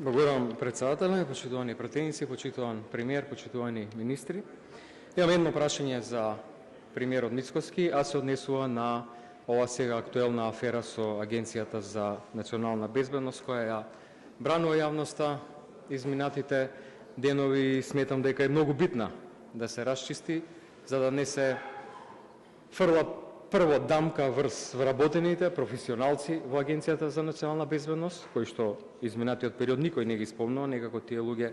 Благодарам председателе, почитувани пратеници, почитуван премиер, почитувани министри. Имам едно прашање за премиерот Мицкоски, а се однесува на ова сега актуелна афера со Агенцијата за национална безбедност, која ја бранува јавноста изминатите денови. Сметам дека е многу битна да се расчисти, за да не се фрла прво дамка врз вработените професионалци во Агенцијата за национална безбедност, кои што изминатиот период никој не ги спомнува, некако тие луѓе,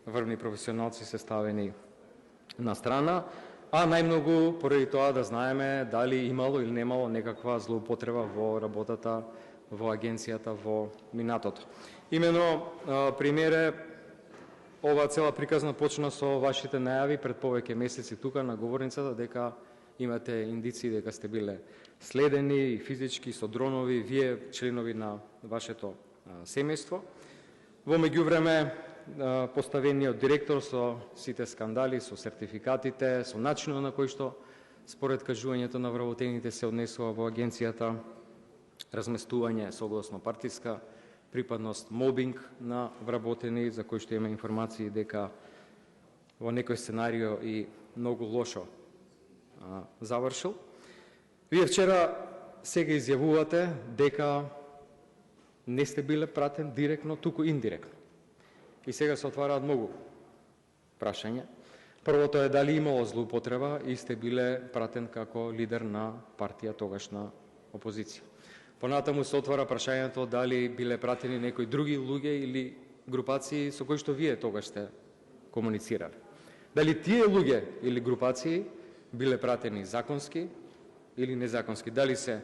врвни професионалци, се ставени на страна, а најмногу поради тоа да знаеме дали имало или немало некаква злоупотреба во работата во Агенцијата во минатото. Имено, премиере, ова цела приказна почна со вашите најави пред повеќе месеци тука на говорницата дека имате индиции дека сте биле следени и физички со дронови, вие членови на вашето семејство. Во меѓувреме, поставениот директор со сите скандали, со сертификатите, со начинот на кој што според кажувањето на вработените се однесува во агенцијата, разместување согласно партиска припадност, мобинг на вработени, за кој што има информации дека во некој сценарио и многу лошо завршил. Вие вчера сега изјавувате дека не сте биле пратен директно, туку индиректно. И сега се отвараат многу прашања. Првото е дали имало злоупотреба и сте биле пратен како лидер на партија тогашна опозиција. Понатаму се отвара прашањето дали биле пратени некои други луѓе или групации со кои што вие тогаш сте комуницирали. Дали тие луѓе или групации биле пратени законски или незаконски, дали се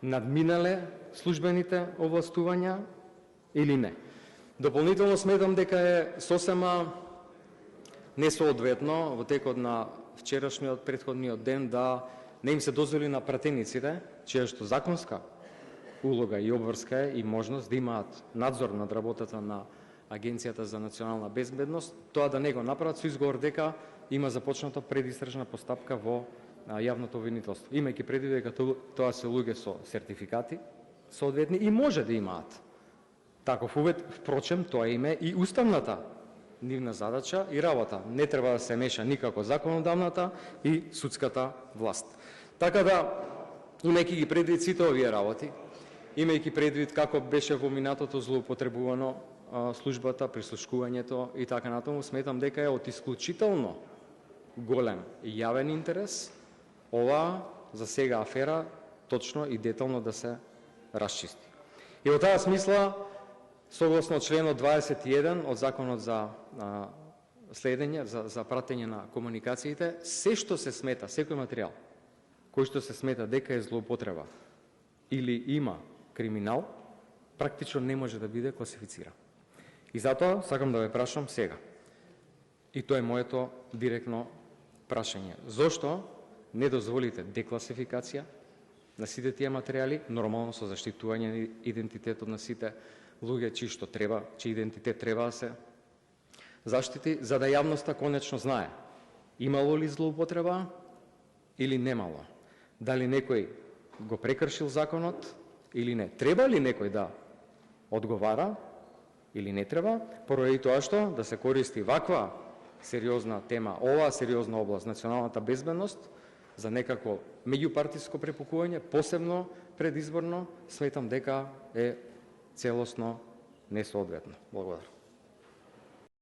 надминале службените овластувања или не. Дополнително сметам дека е сосема несоодветно во текот на вчерашниот претходниот ден да не им се дозволи на пратениците, чија што законска улога и обврска е и можност да имаат надзор над работата на Агенцијата за национална безбедност, тоа да не го направат со изговор дека има започната предистражна постапка во јавното обвинителство. Имајќи предвид дека тоа се луѓе со сертификати соодветни и може да имаат таков увет, впрочем, тоа име и уставната нивна задача и работа. Не треба да се меша никако законодавната и судската власт. Така да, имајќи ги предвид сите овие работи, имајќи предвид како беше во минатото злоупотребувано службата, прислушкувањето и така натаму, сметам дека е од исклучително голем јавен интерес ова за сега афера точно и детално да се расчисти. И во таа смисла, согласно членот 21 од Законот за следење, за пратење на комуникациите, се што се смета, секој материјал, кој што се смета дека е злоупотреба или има криминал, практично не може да биде класифициран. И затоа сакам да ве прашам сега, и тоа е моето директно прашање, зошто не дозволите декласификација на сите тие материјали, нормално со заштитување на идентитетот на сите луѓе чиј идентитет треба да се заштити, за да јавноста конечно знае имало ли злоупотреба или немало, дали некој го прекршил законот или не, треба ли некој да одговара или не треба, поради тоа што да се користи ваква сериозна тема, оваа сериозна област, националната безбедност, за некако меѓупартиско препукување, посебно предизборно, сметам дека е целосно несоодветно. Благодарам.